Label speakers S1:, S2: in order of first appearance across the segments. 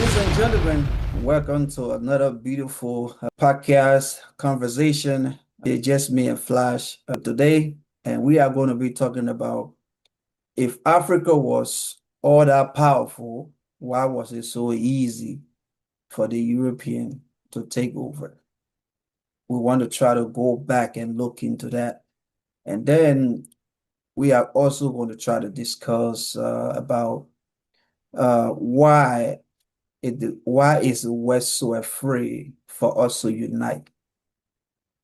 S1: Ladies and gentlemen, welcome to another beautiful podcast conversation. It's just me and Flash today, and we are going to be talking about if Africa was all that powerful, why was it so easy for the European to take over? We want to try to go back and look into that. And then we are also going to try to discuss about why is the West so afraid for us to unite?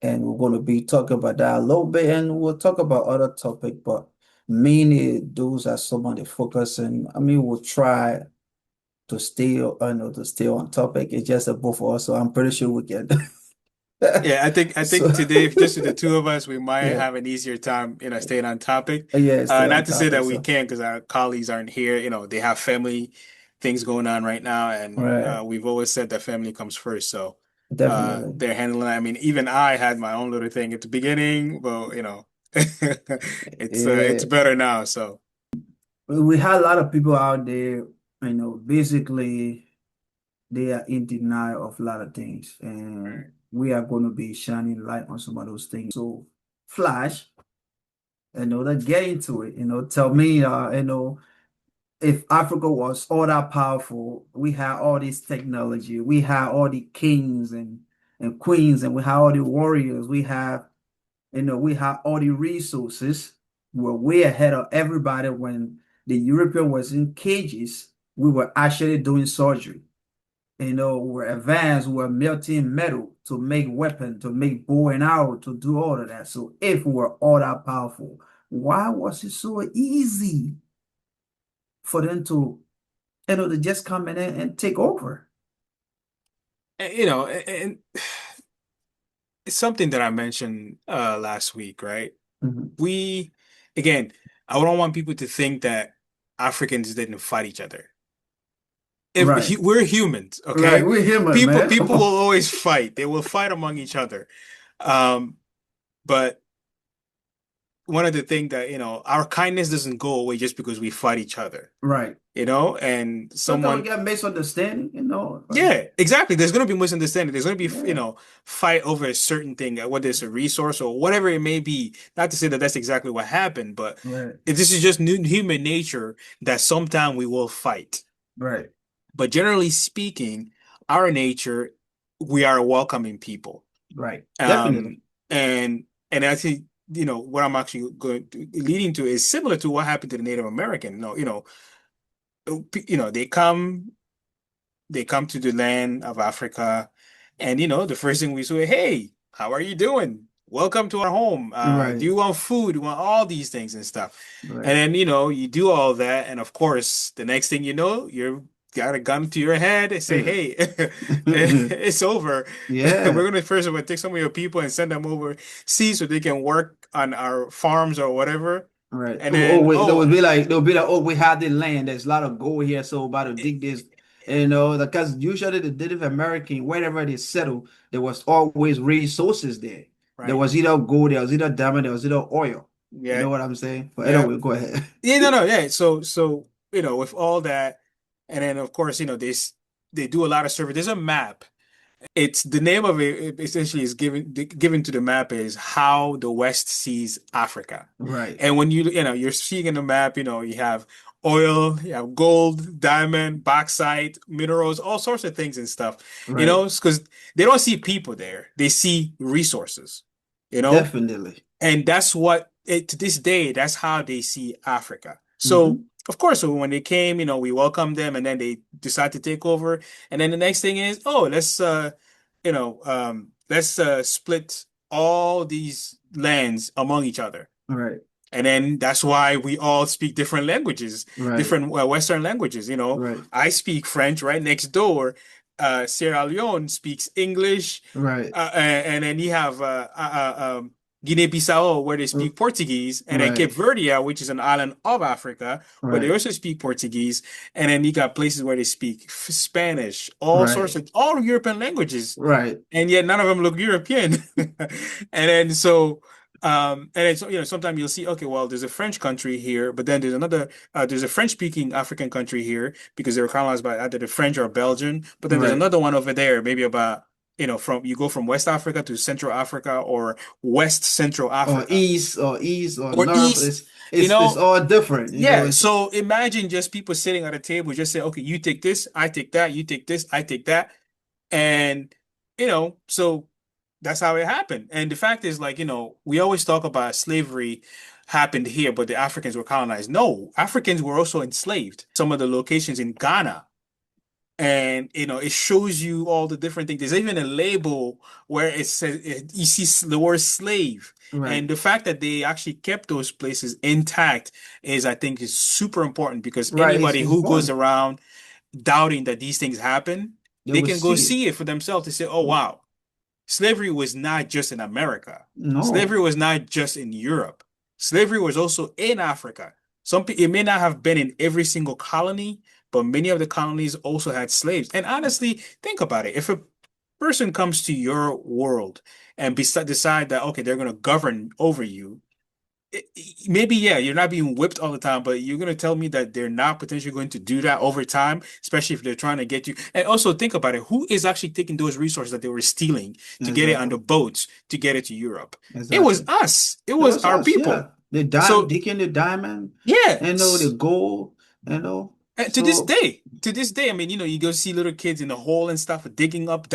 S1: And we're going to be talking about that a little bit, and we'll talk about other topics, but mainly those are some of the focus. And I mean, we'll try to stay, to stay on topic. It's just a both of us, so I'm pretty sure we can.
S2: Yeah,
S1: So,
S2: I think today, if just with the two of us, we might
S1: yeah,
S2: have an easier time, staying on topic.
S1: yeah, stay on
S2: Not to say
S1: topic.
S2: that we
S1: So,
S2: can't, because our colleagues aren't here. They have family things going on right now, and
S1: right,
S2: we've always said that family comes first. So,
S1: definitely.
S2: they're handling it. I mean, even I had my own little thing at the beginning, but it's
S1: Yeah,
S2: better now. So,
S1: we had a lot of people out there, basically. They are in denial of a lot of things, and
S2: right.
S1: we are going to be shining light on some of those things. So, Flash, let's get into it. Tell me, if Africa was all that powerful, we had all this technology, we had all the kings and queens, and we had all the warriors, we had all the resources. We're way ahead of everybody when the European was in cages. We were actually doing surgery. We're advanced, we're melting metal to make weapon, to make bow and arrow, to do all of that. So if we're all that powerful, why was it so easy for them to just come in and take over?
S2: And it's something that I mentioned last week, right?
S1: Mhm.
S2: We, again, I don't want people to think that Africans didn't fight each other.
S1: Right.
S2: We're humans,
S1: Right.
S2: okay?
S1: We're human,
S2: People
S1: man. Come
S2: people will
S1: on.
S2: always fight. They will fight among each other. Um, but one of the things that, our kindness doesn't go away just because we fight each other,
S1: Right.
S2: and
S1: Sometimes we
S2: someone,
S1: get misunderstanding.
S2: yeah, exactly. There's going to be misunderstanding. There's going to be,
S1: Yeah.
S2: fight over a certain thing, whether it's a resource or whatever it may be. Not to say that that's exactly what happened, but
S1: Right.
S2: this is just new human nature that sometimes we will fight.
S1: Right.
S2: But generally speaking, our nature, we are a welcoming people.
S1: Right. Definitely.
S2: Um, and I think, what I'm actually leading to is similar to what happened to the Native American. They come to the land of Africa, and the first thing we say, hey, how are you doing? Welcome to our home. Do
S1: Right.
S2: you want food? You want all these things and stuff. And
S1: Right.
S2: then, you do all that, and of course, the next thing you know, you're got a gun to your head and say, hey, it's over. We're
S1: Yeah.
S2: gonna first of all take some of your people and send them overseas so they can work on our farms or whatever.
S1: Right.
S2: And
S1: Oh,
S2: then,
S1: wait,
S2: oh,
S1: they'll be like, oh, we have the land. There's a lot of gold here, so about to dig this. Because usually the Native American, wherever they settle, there was always resources there. There
S2: right.
S1: was either gold, there was either diamond, there was either oil. You
S2: Yeah,
S1: know what I'm saying? But
S2: yeah.
S1: anyway, go ahead.
S2: Yeah, no, no, yeah. So with all that, and then of course, they do a lot of survey. There's a map. It's the name of it essentially is given to the map is how the West sees Africa.
S1: Right.
S2: And when you're seeing in the map, you have oil, you have gold, diamond, bauxite, minerals, all sorts of things and stuff.
S1: Right.
S2: Because they don't see people there. They see resources, you know?
S1: Definitely.
S2: And that's to this day, that's how they see Africa. So,
S1: Hmm.
S2: of course, so when they came, we welcomed them and then they decide to take over. And then the next thing is, oh, let's split all these lands among each other.
S1: Right.
S2: And then that's why we all speak different languages,
S1: Right.
S2: different Western languages.
S1: Right.
S2: I speak French right next door. Sierra Leone speaks English,
S1: Right.
S2: and then you have Guinea-Bissau where they
S1: r-
S2: speak Portuguese, and then Cape
S1: Right.
S2: Verde, which is an island of Africa, where they
S1: Right.
S2: also speak Portuguese, and then you got places where they speak Spanish, all sorts
S1: Right.
S2: of all European languages,
S1: Right.
S2: and yet none of them look European. And then so. And it's, sometimes you'll see, okay, well, there's a French country here, but then there's a French-speaking African country here because they were colonized by either the French or Belgian. But then there's
S1: Right.
S2: another one over there, maybe about, you go from West Africa to Central Africa or West Central Africa
S1: Or east or
S2: or
S1: north.
S2: East, you
S1: It's
S2: know.
S1: all different.
S2: Yeah.
S1: It's
S2: So imagine just people sitting at a table, just say, okay, you take this, I take that, you take this, I take that. And, so that's how it happened. And the fact is, like, we always talk about slavery happened here, but the Africans were colonized. No, Africans were also enslaved. Some of the locations in Ghana. And, it shows you all the different things. There's even a label where it says, you see the word slave.
S1: right.
S2: And the fact that they actually kept those places intact I think, is super important because
S1: Right.
S2: anybody
S1: It's
S2: who goes
S1: important.
S2: around doubting that these things happen,
S1: They
S2: they
S1: will
S2: can go
S1: see it.
S2: see it for themselves to say, oh, wow, slavery was not just in America.
S1: No.
S2: Slavery was not just in Europe. Slavery was also in Africa. It may not have been in every single colony, but many of the colonies also had slaves. And honestly, think about it. If a person comes to your world and decide that, okay, they're going to govern over you, maybe, yeah, you're not being whipped all the time, but you're going to tell me that they're not potentially going to do that over time, especially if they're trying to get you. And also think about it. Who is actually taking those resources that they were stealing to get it on the
S1: Exactly.
S2: boats to get it to Europe? It was
S1: Exactly.
S2: us. It
S1: It
S2: was
S1: was
S2: our
S1: us, yeah.
S2: people.
S1: The
S2: So
S1: diking the diamond,
S2: yeah,
S1: the gold, you know. So
S2: to this day, I mean, you go see little kids in the hole and stuff digging up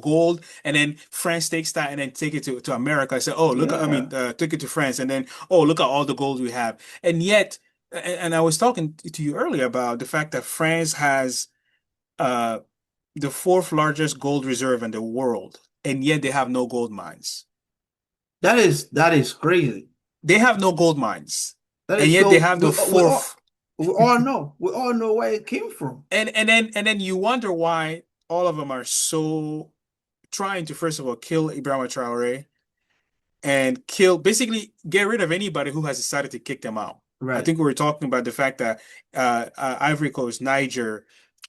S2: gold, and then France takes that and then take it to America. I say, oh, look, I
S1: yeah,
S2: mean, took it to France, and then, oh, look at all the gold we have. And yet, and I was talking to you earlier about the fact that France has uh the fourth largest gold reserve in the world, and yet they have no gold mines.
S1: that is crazy.
S2: They have no gold mines,
S1: That
S2: and
S1: is
S2: yet they
S1: so
S2: have the fourth.
S1: we all know where it came from.
S2: And then you wonder why all of them are so trying to, first of all, kill Ibrahim Traore and basically get rid of anybody who has decided to kick them out. I
S1: Right,
S2: think we were talking about the fact that Ivory Coast, Niger,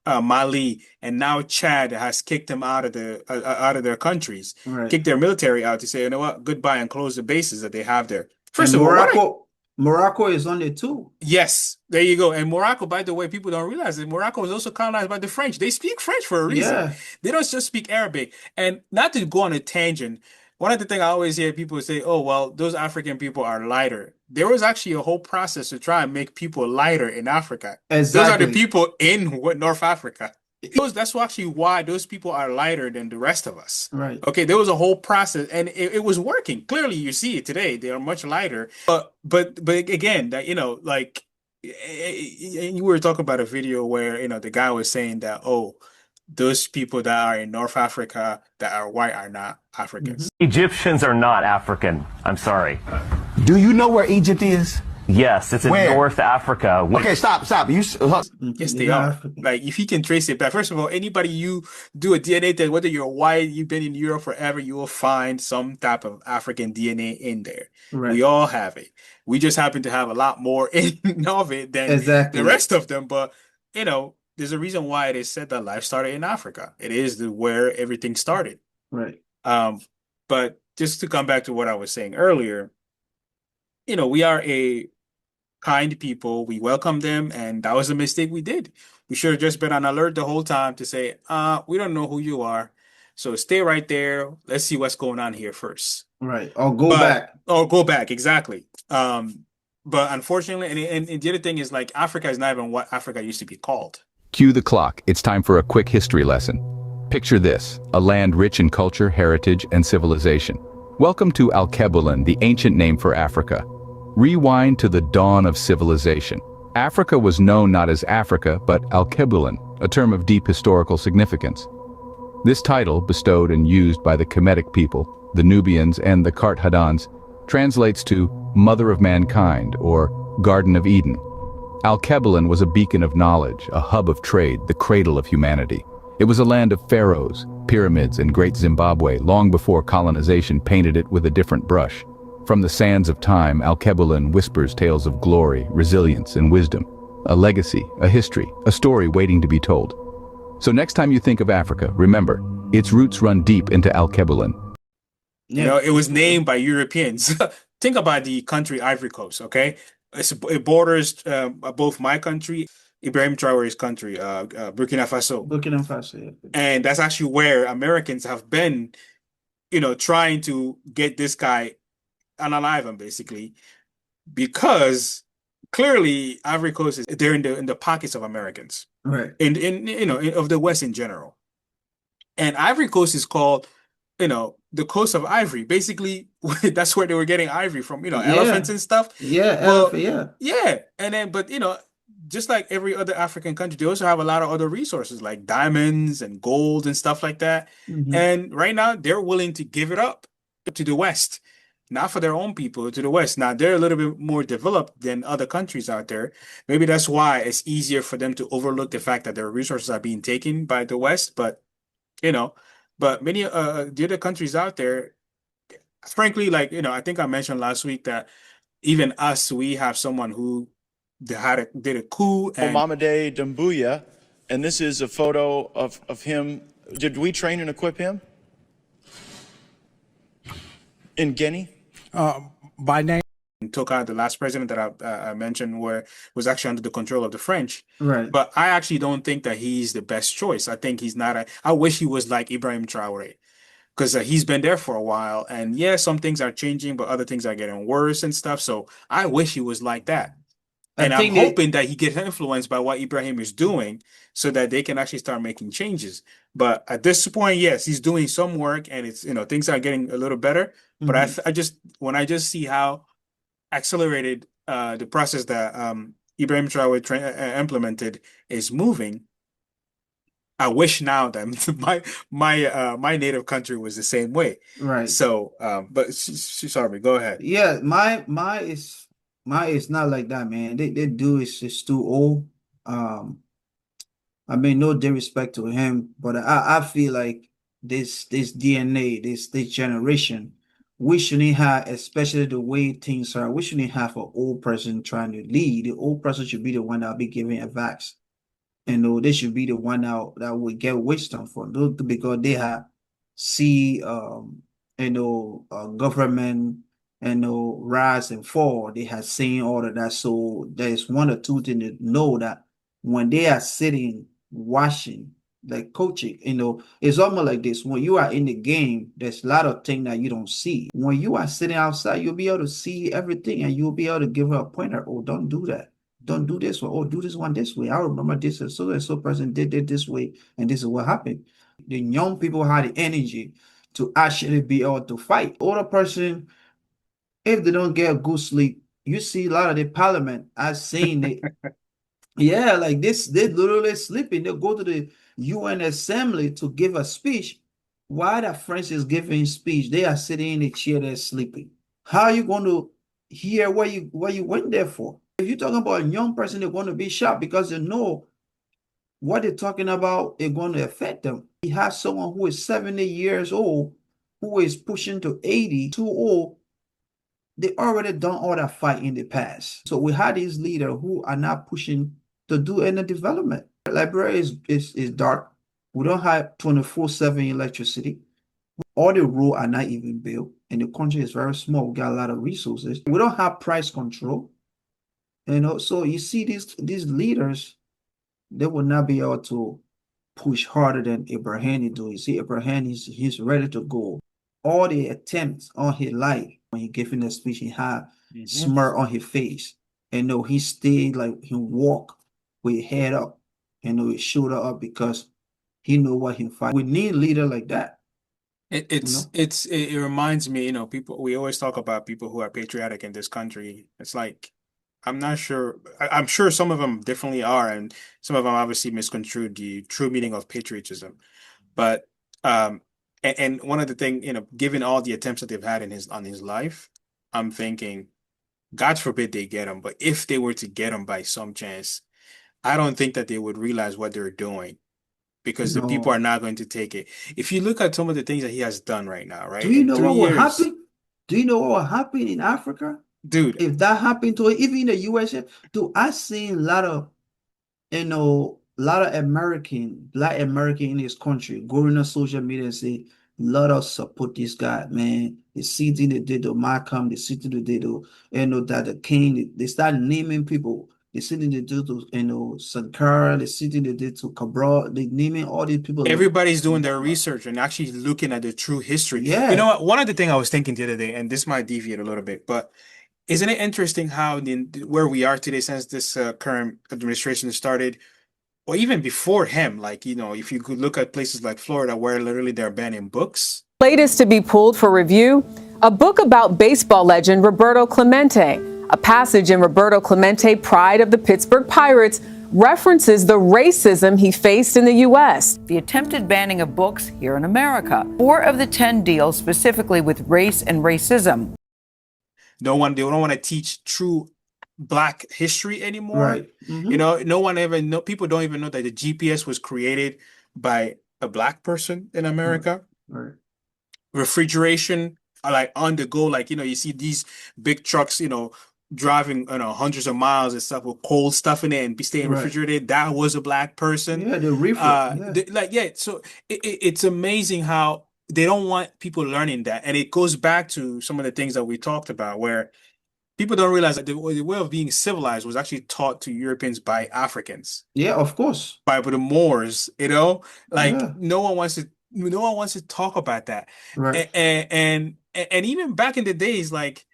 S2: Mali, and now Chad has kicked them out of their countries,
S1: right.
S2: kicked their military out to say, you know what, goodbye, and close the bases that they have there.
S1: And
S2: First of all,
S1: Morocco is on it too.
S2: yes, there you go. And Morocco, by the way, people don't realize that Morocco was also colonized by the French. They speak French for a reason.
S1: Yeah,
S2: They don't just speak Arabic. And not to go on a tangent, one of the things I always hear people say, oh, well, those African people are lighter. There was actually a whole process to try and make people lighter in Africa. Those are the
S1: exactly.
S2: people in North Africa. That's actually why those people are lighter than the rest of us.
S1: Right.
S2: Okay, there was a whole process, and it was working. Clearly, you see it today. They are much lighter. But again, that like you were talking about a video where the guy was saying that, oh, those people that are in North Africa that are white are not
S1: Hmm.
S2: Africans.
S3: Egyptians are not African. I'm sorry.
S4: Do you know where Egypt is?
S3: Yes, it's in
S4: Where?
S3: North Africa.
S4: Okay, stop.
S2: Yes,
S1: They're
S2: they
S1: not
S2: are.
S1: African.
S2: Like, if he can trace it back, first of all, anybody you do a DNA test, whether you're white, you've been in Europe forever, you will find some type of African DNA in there. We
S1: Right.
S2: all have it. We just happen to have a lot more in of it than the
S1: Exactly.
S2: rest of them. But, there's a reason why it is said that life started in Africa. It is where everything started.
S1: Right.
S2: Um, but just to come back to what I was saying earlier, we are a kind people. We welcome them, and that was a mistake we did. We should have just been on alert the whole time to say, we don't know who you are. So stay right there. Let's see what's going on here first.
S1: Right. Or go
S2: But
S1: back.
S2: or go back, exactly. But unfortunately, and the other thing is, like, Africa is not even what Africa used to be called.
S5: Cue the clock. It's time for a quick history lesson. Picture this, a land rich in culture, heritage, and civilization. Welcome to Alkebulan, the ancient name for Africa. Rewind to the dawn of civilization. Africa was known not as Africa, but Alkebulan, a term of deep historical significance. This title, bestowed and used by the Kemetic people, the Nubians, and the Carthaginians, translates to Mother of Mankind, or Garden of Eden. Alkebulan was a beacon of knowledge, a hub of trade, the cradle of humanity. It was a land of pharaohs, pyramids, and great Zimbabwe long before colonization painted it with a different brush. From the sands of time, Alkebulan whispers tales of glory, resilience, and wisdom. A legacy, a history, a story waiting to be told. So next time you think of Africa, remember, its roots run deep into Alkebulan.
S1: Yeah.
S2: It was named by Europeans. think about the country Ivory Coast, okay? It borders both my country, Ibrahim Traore's country, Burkina Faso.
S1: Burkina Faso. Yeah.
S2: And that's actually where Americans have been, trying to get this guy unalive him, basically, because clearly Ivory Coast is they're in the pockets of Americans,
S1: Right.
S2: of the West in general. And Ivory Coast is called, the coast of ivory. Basically, that's where they were getting ivory from, elephants
S1: Yeah.
S2: and stuff.
S1: Yeah.
S2: Well,
S1: Elephant. Yeah.
S2: yeah. And then, but, just like every other African country, they also have a lot of other resources like diamonds and gold and stuff like that.
S1: Hmm.
S2: And right now, they're willing to give it up to the West, not for their own people, to the West. Now, they're a little bit more developed than other countries out there. Maybe that's why it's easier for them to overlook the fact that their resources are being taken by the West. But you know, but many the other countries out there, frankly, like, I think I mentioned last week that even us, we have someone who did a coup and
S6: Mamade Doumbouya, and this is a photo of him. Did we train and equip him in Guinea?
S7: By name.
S2: took out the last president that I mentioned, where was actually under the control of the French.
S1: Right.
S2: But I actually don't think that he's the best choice. I think he's not. I wish he was like Ibrahim Traore, because he's been there for a while, and yeah, some things are changing, but other things are getting worse and stuff. So I wish he was like that. And
S1: I
S2: I'm
S1: think they,
S2: hoping that he gets influenced by what Ibrahim is doing so that they can actually start making changes. But at this point, yes, he's doing some work and it's, things are getting a little better. But when I just see how accelerated the process that Ibrahim Traore implemented is moving, I wish now that my native country was the same way.
S1: right.
S2: So, but sorry, go ahead.
S1: Yeah, my is not like that, man. They do is just too old. I mean, no disrespect to him, but I feel like this DNA, this generation, we shouldn't have, especially the way things are, we shouldn't have an old person trying to lead. The old person should be the one that'll be giving advice. And they should be the one that would get wisdom from those, because they have see government rise and fall. They have seen all of that. So there's one or two things to know, that when they are sitting watching, like coaching, it's almost like this. When you are in the game, there's a lot of things that you don't see. When you are sitting outside, you'll be able to see everything, and you'll be able to give her a pointer. Oh, don't do that. Don't do this one. Oh, do this one this way. I remember this and so person did it this way, and this is what happened. The young people had the energy to actually be able to fight. Older person, if they don't get a good sleep, you see a lot of the parliament. I've seen it. Yeah, like this, they literally sleeping. They go to the UN assembly to give a speech. While the French is giving speech, they are sitting in the chair, they're sleeping. How are you going to hear what you went there for? If you're talking about a young person, they're going to be shocked because they know what they're talking about is going to affect them. You have someone who is 70 years old, who is pushing to 80, too old. They already done all that fight in the past. So we had these leaders who are not pushing to do any development. Liberia is dark. We don't have 24/7 electricity. All the roads are not even built, and the country is very small. We got a lot of resources. We don't have price control. So you see these leaders, they will not be able to push harder than Abraham do. You see, Abraham he's ready to go. All the attempts on his life, when he giving the speech, he had smirk on his face. And he stayed, like he walk with his head up, his shoulder up, because he know what he fight. We need a leader like that.
S2: It reminds me, people, we always talk about people who are patriotic in this country. It's like, I'm not sure. I'm sure some of them definitely are, and some of them obviously misconstrued the true meaning of patriotism. But and one of the things, given all the attempts that they've had on his life, I'm thinking, God forbid they get him, but if they were to get him by some chance, I don't think that they would realize what they're doing, because the people
S1: No.
S2: are not going to take it. If you look at some of the things that he has done right now, right?
S1: Do you
S2: In
S1: know
S2: three
S1: what will
S2: years,
S1: happen? Do you know what will happen in Africa?
S2: dude,
S1: If that happened to it, even in the USA, dude, I seen a lot of, black American in this country going on social media and say, Let us support this guy, man. The city they did to Malcolm, the city they did to, that the king, they start naming people. The city they did to, Sankara, the city they did to Cabral, they naming all these people.
S2: Everybody's doing their research and actually looking at the true history. You know
S1: Yeah,
S2: what? One of the things I was thinking the other day, and this might deviate a little bit, but isn't it interesting how where we are today since this current administration started, or even before him, like, if you could look at places like Florida where literally they're banning books.
S8: Latest to be pulled for review, a book about baseball legend Roberto Clemente. A passage in Roberto Clemente, Pride of the Pittsburgh Pirates, references the racism he faced in the U.S.
S9: The attempted banning of books here in America. 4 of the 10 deals specifically with race and racism.
S2: They don't want to teach true Black history anymore.
S1: right.
S2: People don't even know that the GPS was created by a Black person in America.
S1: Right.
S2: Refrigeration, like on the go, like, you see these big trucks, driving, hundreds of miles and stuff with cold stuff in it and be staying
S1: Right.
S2: refrigerated. That was a Black person.
S1: Yeah, the reefer.
S2: So it's amazing how they don't want people learning that. And it goes back to some of the things that we talked about, where people don't realize that the way of being civilized was actually taught to Europeans by Africans,
S1: Yeah, of course.
S2: by the Moors,
S1: Yeah.
S2: no one wants to talk about that.
S1: Right.
S2: And even back in the days, like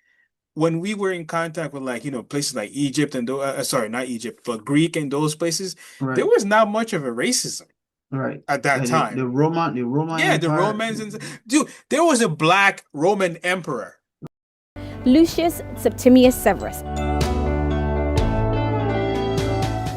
S2: when we were in contact with, like, places like Egypt and sorry, not Egypt, but Greek and those places,
S1: Right.
S2: there was not much of a racism
S1: Right.
S2: at that
S1: Like
S2: time.
S1: the Roman
S2: Yeah, the
S1: Empire.
S2: Romans dude, there was a Black Roman emperor.
S10: Lucius Septimius Severus.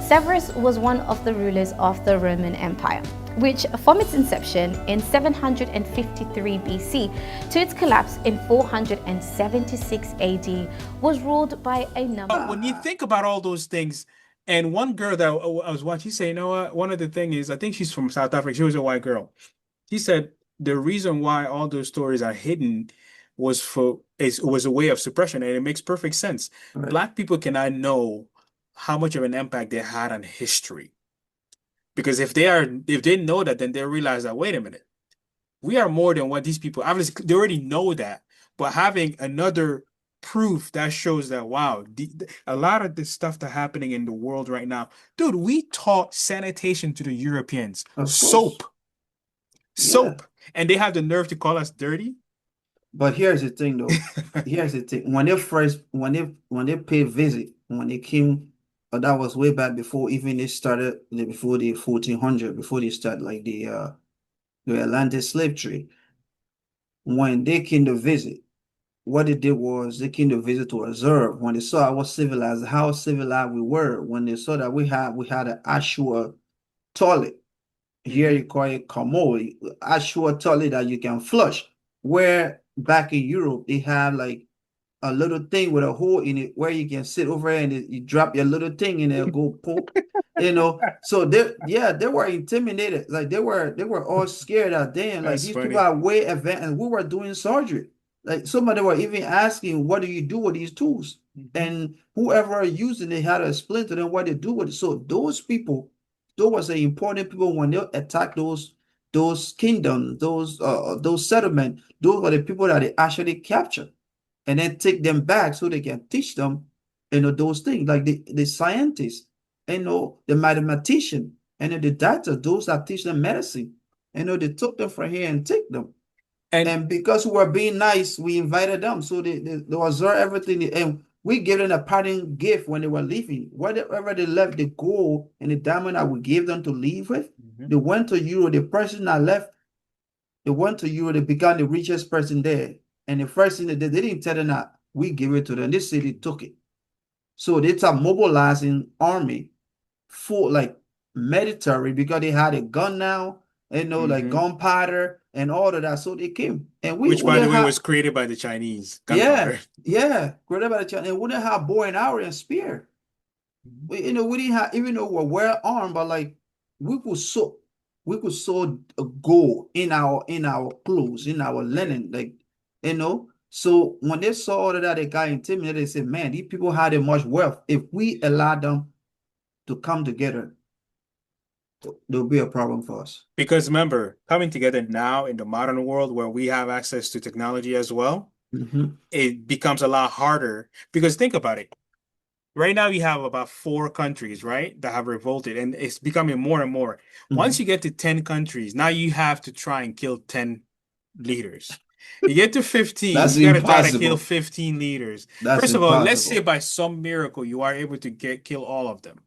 S10: Severus was one of the rulers of the Roman Empire, which from its inception in 753 BC to its collapse in 476 AD was ruled by a number.
S2: When you think about all those things, and one girl that I was watching, she said, you know what? One of the things is, I think she's from South Africa. She was a white girl. She said the reason why all those stories are hidden was a way of suppression, and it makes perfect sense.
S1: Right.
S2: Black people cannot know how much of an impact they had on history, because if they know that, then they realize that, wait a minute, we are more than what these people, obviously they already know that, but having another proof that shows that, wow, a lot of the stuff that's happening in the world right now, dude, we taught sanitation to the Europeans.
S1: Of course.
S2: Soap, and they have the nerve to call us dirty.
S1: But here's the thing, though. Here's the thing. When they paid visit, when they came, that was way back before even they started, before the 1400, before they started like the Atlantic slave trade. When they came to visit, what they did was they came to visit to observe. When they saw how civilized we were, when they saw that we had an actual toilet. Here you call it commode, actual toilet that you can flush. Where back in Europe they have like a little thing with a hole in it where you can sit over and you drop your little thing and it'll go poop. So they were intimidated. Like they were all scared out there. Like
S2: That's
S1: these
S2: funny.
S1: people are way advanced, and we were doing surgery. Like somebody were even asking, what do you do with these tools? And whoever are using it had to explain to them what they do with it. So those people, those was the important people when they attack those kingdoms, those settlements. Those were the people that they actually captured and then take them back so they can teach them, those things, like the scientists, the mathematician, and the doctor, those that teach them medicine. They took them from here and take them. And because we were being nice, we invited them. So they observe everything. And we gave them a parting gift when they were leaving. Whatever they left, the gold and the diamond that we gave them to leave with, they went to Europe. The person that left, they went to Europe. They became the richest person there. And the first thing they did, they didn't tell them that we give it to them. They said they took it. So they start mobilizing army full, like military, because they had a gun now, like gunpowder and all of that. So they came. And
S2: which, by the way, was created by the Chinese. Gunpowder.
S1: Yeah, created by the Chinese. And we didn't have bow and arrow and spear. We didn't have, even though we're well armed, but like we could sew gold in our clothes, in our linen, like. So when they saw all of that, they got intimidated. They said, man, these people had much wealth. If we allow them to come together there'll be a problem for us.
S2: Because remember, coming together now in the modern world where we have access to technology as well, it becomes a lot harder. Because think about it. Right now, you have about 4 countries, right, that have revolted, and it's becoming more and more. Once you get to 10 countries, now you have to try and kill 10 leaders. You get to 15,
S1: That's
S2: you got to try to kill
S1: impossible.
S2: 15 leaders.
S1: That's
S2: First of all, let's say
S1: impossible.
S2: by some miracle you are able to kill all of them.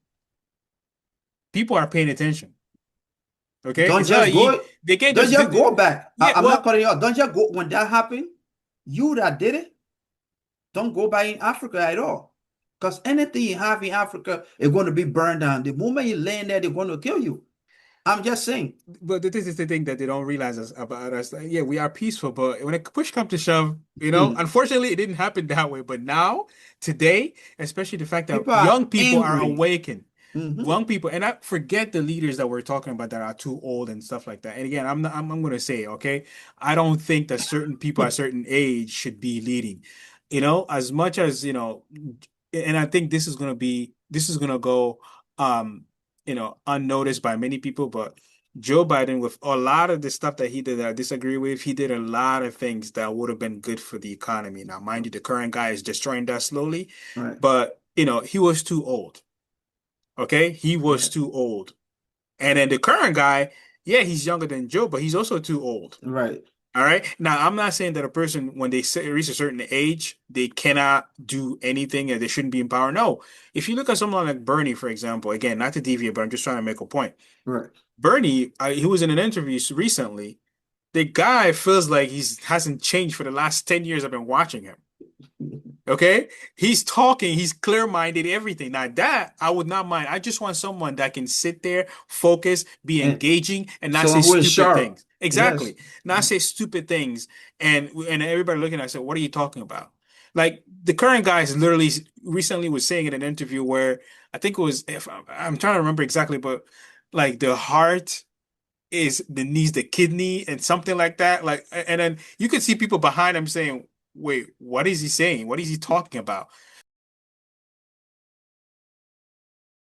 S2: People are paying attention. Okay,
S1: Don't
S2: it's not
S1: just
S2: like you,
S1: go.
S2: they can't
S1: Don't
S2: just
S1: just go back.
S2: yeah,
S1: I'm not
S2: well,
S1: cutting you out. Don't just go when that happened. You that did it. Don't go back in Africa at all. Because anything you have in Africa is going to be burned down. The moment you land there, they're going to kill you. I'm just saying.
S2: but this is the thing that they don't realize about us. Like, yeah, we are peaceful, but when a push comes to shove, you know, unfortunately, it didn't happen that way. But now, today, especially the fact that
S1: People are
S2: young people are
S1: angry.
S2: awakened, young people, and I forget the leaders that we're talking about that are too old and stuff like that. And again, I'm going to say, okay, I don't think that certain people at a certain age should be leading, you know, as much as, you know, and I think this is going to go, you know, unnoticed by many people, but Joe Biden, with a lot of the stuff that he did that I disagree with, he did a lot of things that would have been good for the economy. Now, mind you, the current guy is destroying that slowly,
S1: Right.
S2: but you know, he was too old. Okay, he was
S1: Right.
S2: too old. And then the current guy, yeah, he's younger than Joe, but he's also too old.
S1: Right.
S2: All right. Now, I'm not saying that a person, when they reach a certain age, they cannot do anything and they shouldn't be in power. No. If you look at someone like Bernie, for example, again, not to deviate, but I'm just trying to make a point.
S1: Right.
S2: Bernie, he was in an interview recently. The guy feels like he hasn't changed for the last 10 years I've been watching him. Okay? He's talking, he's clear-minded, everything. Now that I would not mind. I just want someone that can sit there, focus, be
S1: And
S2: engaging, and not say
S1: someone who is
S2: stupid
S1: sharp.
S2: things.
S1: Yes.
S2: Exactly. Not say stupid things. And everybody looking at us, what are you talking about? Like the current guy is literally recently was saying in an interview where I think it was, if I'm trying to remember exactly, but like the heart is the needs the kidney and something like that. Like, and then you could see people behind him saying, wait, what is he saying? What is he talking about?